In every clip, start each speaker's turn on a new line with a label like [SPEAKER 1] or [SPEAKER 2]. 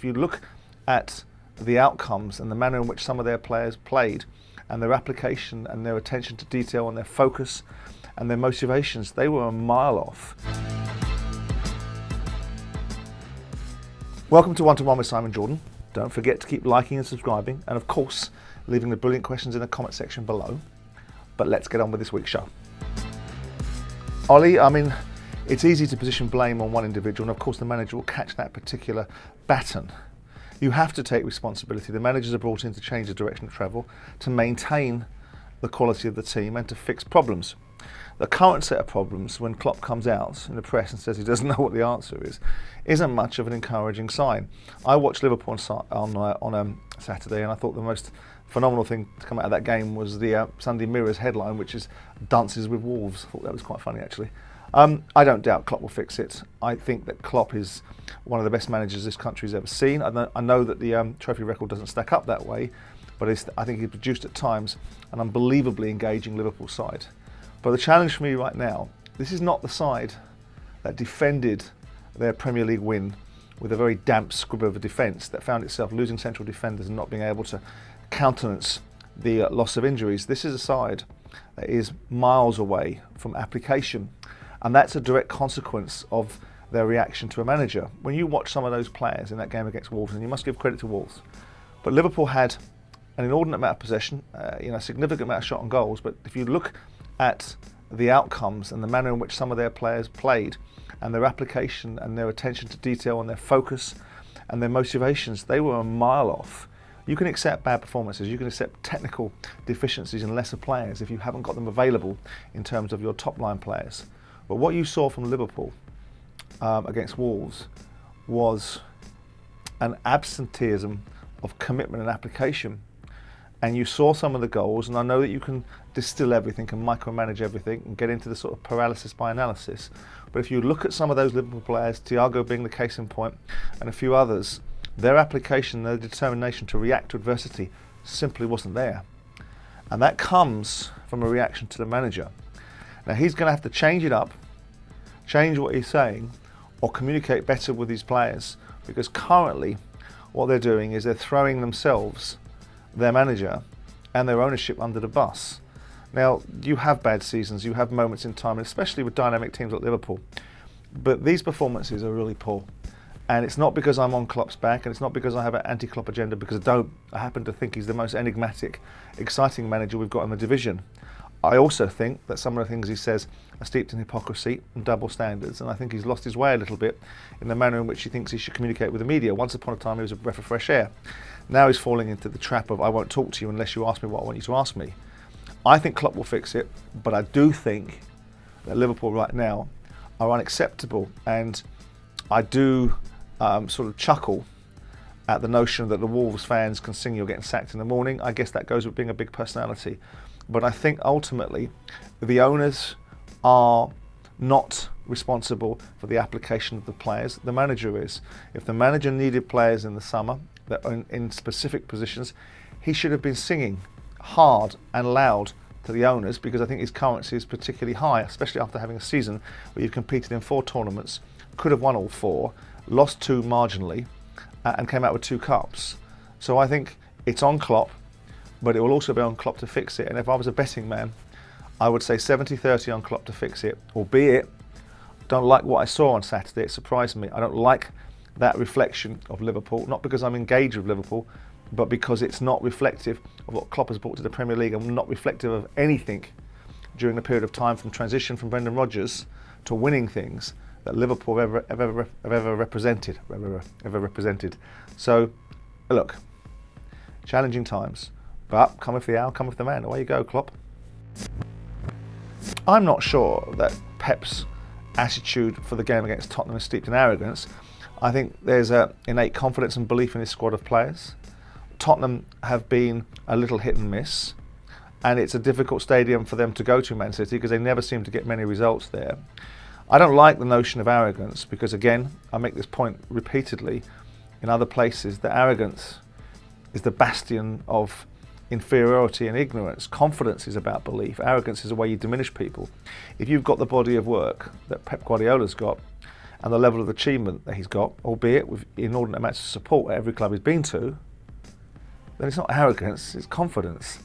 [SPEAKER 1] if you look at the outcomes and the manner in which some of their players played and their application and their attention to detail and their focus and their motivations, they were a mile off. Welcome to One-to-One with Simon Jordan. Don't forget to keep liking and subscribing, and of course, leaving the brilliant questions in the comment section below. But let's get on with this week's show. Ollie, it's easy to position blame on one individual, and of course the manager will catch that particular baton. You have to take responsibility. The managers are brought in to change the direction of travel, to maintain the quality of the team and to fix problems. The current set of problems, when Klopp comes out in the press and says he doesn't know what the answer is, isn't much of an encouraging sign. I watched Liverpool on Saturday, and I thought the most phenomenal thing to come out of that game was the Sunday Mirror's headline, which is "Dances with Wolves." I thought that was quite funny, actually. I don't doubt Klopp will fix it. I think that Klopp is one of the best managers this country's ever seen. I know that the trophy record doesn't stack up that way, but I think he produced at times an unbelievably engaging Liverpool side. But the challenge for me right now, this is not the side that defended their Premier League win with a very damp squib of a defence that found itself losing central defenders and not being able to countenance the loss of injuries. This is a side that is miles away from application, and that's a direct consequence of their reaction to a manager. When you watch some of those players in that game against Wolves, and you must give credit to Wolves, but Liverpool had an inordinate amount of possession, a significant amount of shot on goals, but if you look at the outcomes and the manner in which some of their players played and their application and their attention to detail and their focus and their motivations, they were a mile off. You can accept bad performances, you can accept technical deficiencies in lesser players if you haven't got them available in terms of your top line players. But what you saw from Liverpool against Wolves was an absenteeism of commitment and application. And you saw some of the goals, and I know that you can distill everything and micromanage everything and get into the sort of paralysis by analysis. But if you look at some of those Liverpool players, Thiago being the case in point, and a few others, their application, their determination to react to adversity simply wasn't there. And that comes from a reaction to the manager. Now he's going to have to change it up, change what he's saying, or communicate better with his players, because currently what they're doing is they're throwing themselves, their manager and their ownership under the bus. Now, you have bad seasons, you have moments in time, especially with dynamic teams like Liverpool, but these performances are really poor. And it's not because I'm on Klopp's back, and it's not because I have an anti-Klopp agenda, because I happen to think he's the most enigmatic, exciting manager we've got in the division. I also think that some of the things he says are steeped in hypocrisy and double standards, and I think he's lost his way a little bit in the manner in which he thinks he should communicate with the media. Once upon a time he was a breath of fresh air. Now he's falling into the trap of, I won't talk to you unless you ask me what I want you to ask me. I think Klopp will fix it, but I do think that Liverpool right now are unacceptable, and I do sort of chuckle at the notion that the Wolves fans can sing "You're getting sacked" in the morning. I guess that goes with being a big personality. But I think ultimately the owners are not responsible for the application of the players. The manager is. If the manager needed players in the summer that are in specific positions, he should have been singing hard and loud to the owners, because I think his currency is particularly high, especially after having a season where you've competed in 4 tournaments, could have won all 4, lost 2 marginally, and came out with 2 cups. So I think it's on Klopp, but it will also be on Klopp to fix it. And if I was a betting man, I would say 70-30 on Klopp to fix it, albeit don't like what I saw on Saturday. It surprised me. I don't like that reflection of Liverpool, not because I'm engaged with Liverpool, but because it's not reflective of what Klopp has brought to the Premier League, and not reflective of anything during the period of time from transition from Brendan Rodgers to winning things that Liverpool have ever represented. So, look, challenging times, but come with the hour, come with the man. Away you go, Klopp. I'm not sure that Pep's attitude for the game against Tottenham is steeped in arrogance. I think there's an innate confidence and belief in his squad of players. Tottenham have been a little hit and miss, and it's a difficult stadium for them to go to, Man City, because they never seem to get many results there. I don't like the notion of arrogance, because again, I make this point repeatedly in other places, that arrogance is the bastion of inferiority and ignorance. Confidence is about belief. Arrogance is a way you diminish people. If you've got the body of work that Pep Guardiola's got, and the level of achievement that he's got, albeit with inordinate amounts of support at every club he's been to, then it's not arrogance, it's confidence.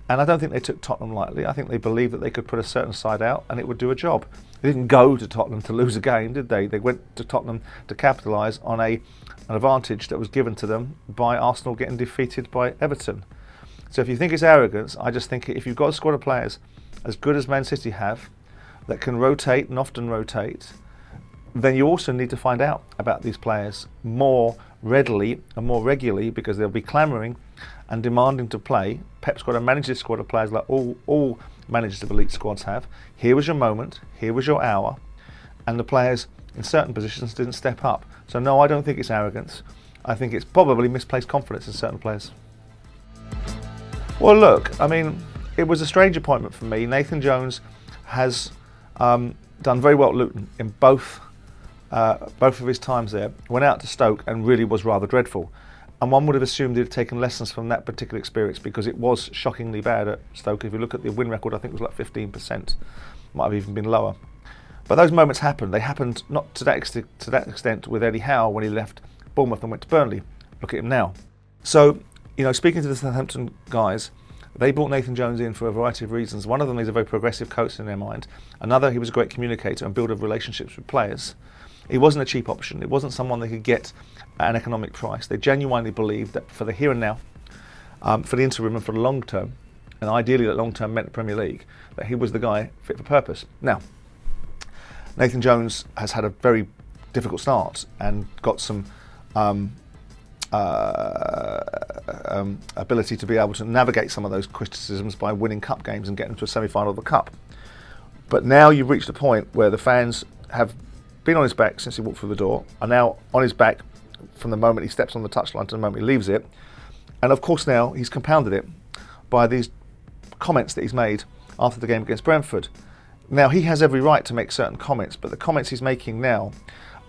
[SPEAKER 1] And I don't think they took Tottenham lightly. I think they believed that they could put a certain side out and it would do a job. They didn't go to Tottenham to lose a game, did they? They went to Tottenham to capitalise on an advantage that was given to them by Arsenal getting defeated by Everton. So if you think it's arrogance, I just think if you've got a squad of players as good as Man City have, that can rotate and often rotate, then you also need to find out about these players more readily and more regularly, because they'll be clamouring and demanding to play. Pep's got to manage this squad of players like all managers of elite squads have. Here was your moment, here was your hour, and the players in certain positions didn't step up. So no, I don't think it's arrogance. I think it's probably misplaced confidence in certain players. Well, look, I mean, it was a strange appointment for me. Nathan Jones has done very well at Luton in both of his times there. Went out to Stoke and really was rather dreadful. And one would have assumed he'd have taken lessons from that particular experience, because it was shockingly bad at Stoke. If you look at the win record, I think it was like 15%, might have even been lower. But those moments happened. They happened not to that extent with Eddie Howe when he left Bournemouth and went to Burnley. Look at him now. So, you know, speaking to the Southampton guys, they brought Nathan Jones in for a variety of reasons. One of them, he's a very progressive coach in their mind. Another, he was a great communicator and builder of relationships with players. He wasn't a cheap option. It wasn't someone they could get at an economic price. They genuinely believed that for the here and now, for the interim and for the long term, and ideally that long term meant the Premier League, that he was the guy fit for purpose. Now, Nathan Jones has had a very difficult start and got some ability to be able to navigate some of those criticisms by winning cup games and getting to a semi-final of the cup. But now you've reached a point where the fans have been on his back since he walked through the door, are now on his back from the moment he steps on the touchline to the moment he leaves it. And of course now he's compounded it by these comments that he's made after the game against Brentford. Now he has every right to make certain comments, but the comments he's making now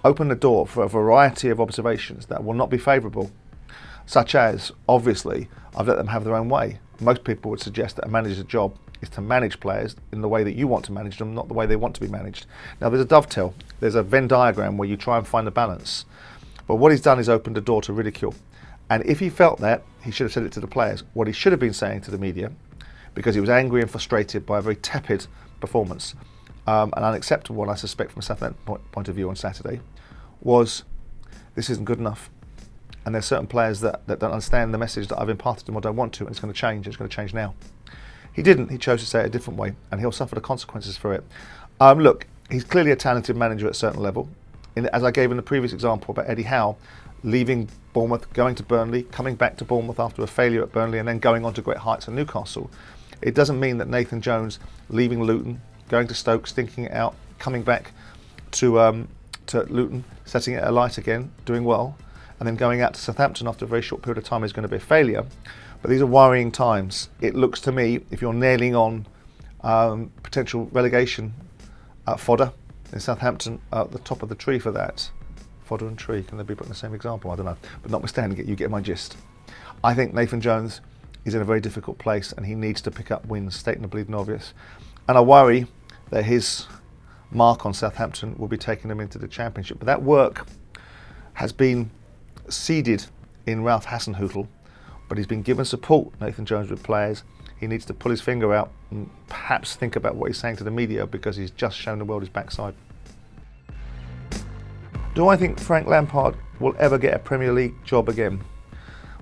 [SPEAKER 1] open the door for a variety of observations that will not be favourable, such as, obviously, I've let them have their own way. Most people would suggest that a manager's job is to manage players in the way that you want to manage them, not the way they want to be managed. Now there's a dovetail, there's a Venn diagram where you try and find a balance. But what he's done is opened the door to ridicule. And if he felt that, he should have said it to the players. What he should have been saying to the media, because he was angry and frustrated by a very tepid performance, an unacceptable one, I suspect, from a Southampton point of view on Saturday, was this isn't good enough. And there's certain players that don't understand the message that I've imparted to them or don't want to, and it's going to change now. He didn't, he chose to say it a different way, and he'll suffer the consequences for it. Look, he's clearly a talented manager at a certain level. As I gave in the previous example about Eddie Howe, leaving Bournemouth, going to Burnley, coming back to Bournemouth after a failure at Burnley, and then going on to great heights at Newcastle. It doesn't mean that Nathan Jones, leaving Luton, going to Stoke, stinking it out, coming back to Luton, setting it alight again, doing well, and then going out to Southampton after a very short period of time is going to be a failure. But these are worrying times. It looks to me, if you're nailing on potential relegation fodder in Southampton at the top of the tree for that. Fodder and tree, can they be put in the same example? I don't know. But notwithstanding it, you get my gist. I think Nathan Jones is in a very difficult place and he needs to pick up wins, stating the bleeding obvious. And I worry that his mark on Southampton will be taking them into the Championship. But that work has been seeded in Ralph Hasenhüttl, but he's been given support, Nathan Jones, with players. He needs to pull his finger out and perhaps think about what he's saying to the media, because he's just shown the world his backside. Do I think Frank Lampard will ever get a Premier League job again?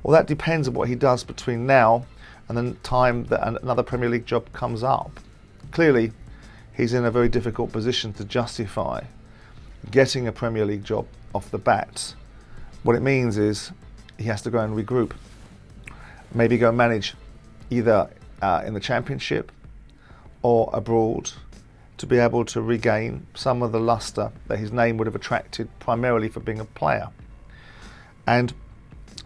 [SPEAKER 1] Well, that depends on what he does between now and the time that another Premier League job comes up. Clearly, he's in a very difficult position to justify getting a Premier League job off the bat. What it means is he has to go and regroup, maybe go and manage either in the Championship or abroad, to be able to regain some of the lustre that his name would have attracted primarily for being a player. And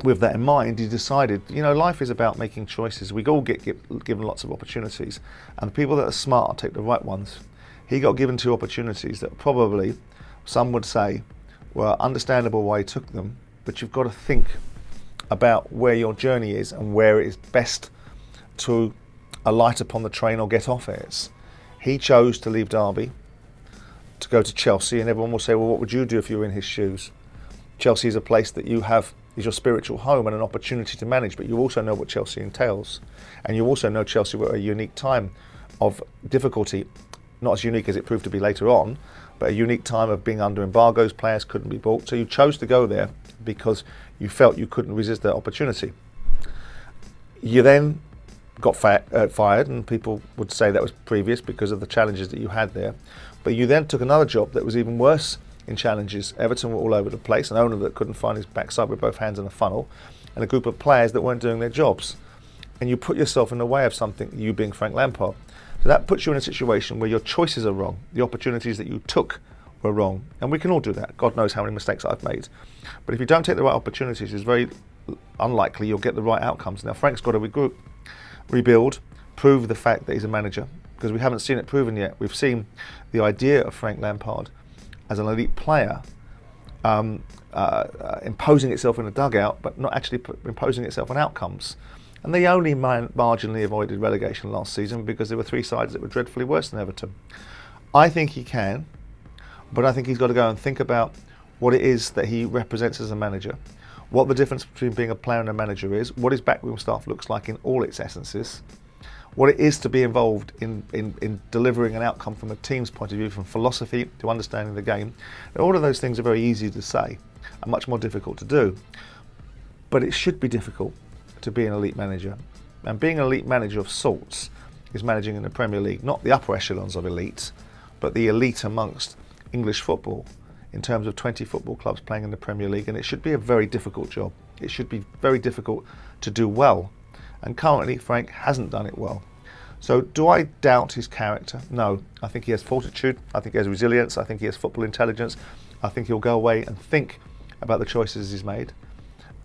[SPEAKER 1] with that in mind, he decided, you know, life is about making choices. We all get given lots of opportunities, and the people that are smart take the right ones. He got given two opportunities that probably some would say were understandable why he took them, but you've got to think about where your journey is and where it is best to alight upon the train or get off it. He chose to leave Derby to go to Chelsea, and everyone will say, well, what would you do if you were in his shoes? Chelsea is a place that you have, is your spiritual home and an opportunity to manage, but you also know what Chelsea entails. And you also know Chelsea were at a unique time of difficulty, not as unique as it proved to be later on, but a unique time of being under embargoes, players couldn't be bought. So you chose to go there because you felt you couldn't resist that opportunity. You then got fired, and people would say that was previous because of the challenges that you had there. But you then took another job that was even worse in challenges. Everton were all over the place, an owner that couldn't find his backside with both hands in a funnel, and a group of players that weren't doing their jobs. And you put yourself in the way of something, you being Frank Lampard. So that puts you in a situation where your choices are wrong. The opportunities that you took were wrong. And we can all do that. God knows how many mistakes I've made. But if you don't take the right opportunities, it's very unlikely you'll get the right outcomes. Now, Frank's got to regroup, rebuild, prove the fact that he's a manager, because we haven't seen it proven yet. We've seen the idea of Frank Lampard as an elite player imposing itself in a dugout, but not actually imposing itself on outcomes. And they only marginally avoided relegation last season because there were three sides that were dreadfully worse than Everton. I think he can, but I think he's got to go and think about what it is that he represents as a manager, what the difference between being a player and a manager is, what his backroom staff looks like in all its essences, what it is to be involved in delivering an outcome from a team's point of view, from philosophy to understanding the game. Now, all of those things are very easy to say and much more difficult to do, but it should be difficult to be an elite manager. And being an elite manager of sorts is managing in the Premier League, not the upper echelons of elite, but the elite amongst English football in terms of 20 football clubs playing in the Premier League, and it should be a very difficult job. It should be very difficult to do well, and currently Frank hasn't done it well. So do I doubt his character? No. I think he has fortitude, I think he has resilience, I think he has football intelligence. I think he'll go away and think about the choices he's made,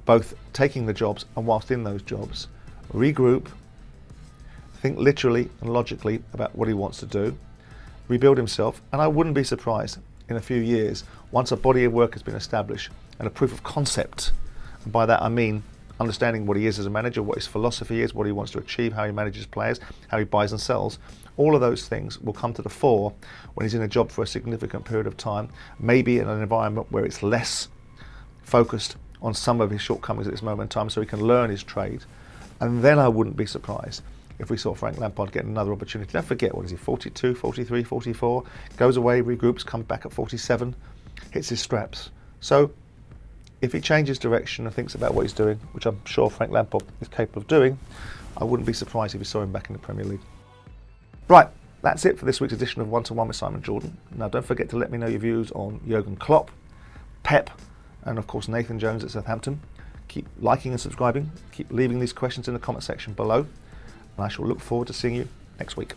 [SPEAKER 1] both taking the jobs and whilst in those jobs, regroup, think literally and logically about what he wants to do, rebuild himself, and I wouldn't be surprised in a few years, once a body of work has been established and a proof of concept, and by that I mean understanding what he is as a manager, what his philosophy is, what he wants to achieve, how he manages players, how he buys and sells, all of those things will come to the fore when he's in a job for a significant period of time, maybe in an environment where it's less focused on some of his shortcomings at this moment in time so he can learn his trade. And then I wouldn't be surprised if we saw Frank Lampard get another opportunity. Don't forget, what is he, 42, 43, 44, goes away, regroups, comes back at 47, hits his straps. So if he changes direction and thinks about what he's doing, which I'm sure Frank Lampard is capable of doing, I wouldn't be surprised if we saw him back in the Premier League. Right, that's it for this week's edition of One to One with Simon Jordan. Now don't forget to let me know your views on Jurgen Klopp, Pep, and of course Nathan Jones at Southampton. Keep liking and subscribing, keep leaving these questions in the comment section below, and I shall look forward to seeing you next week.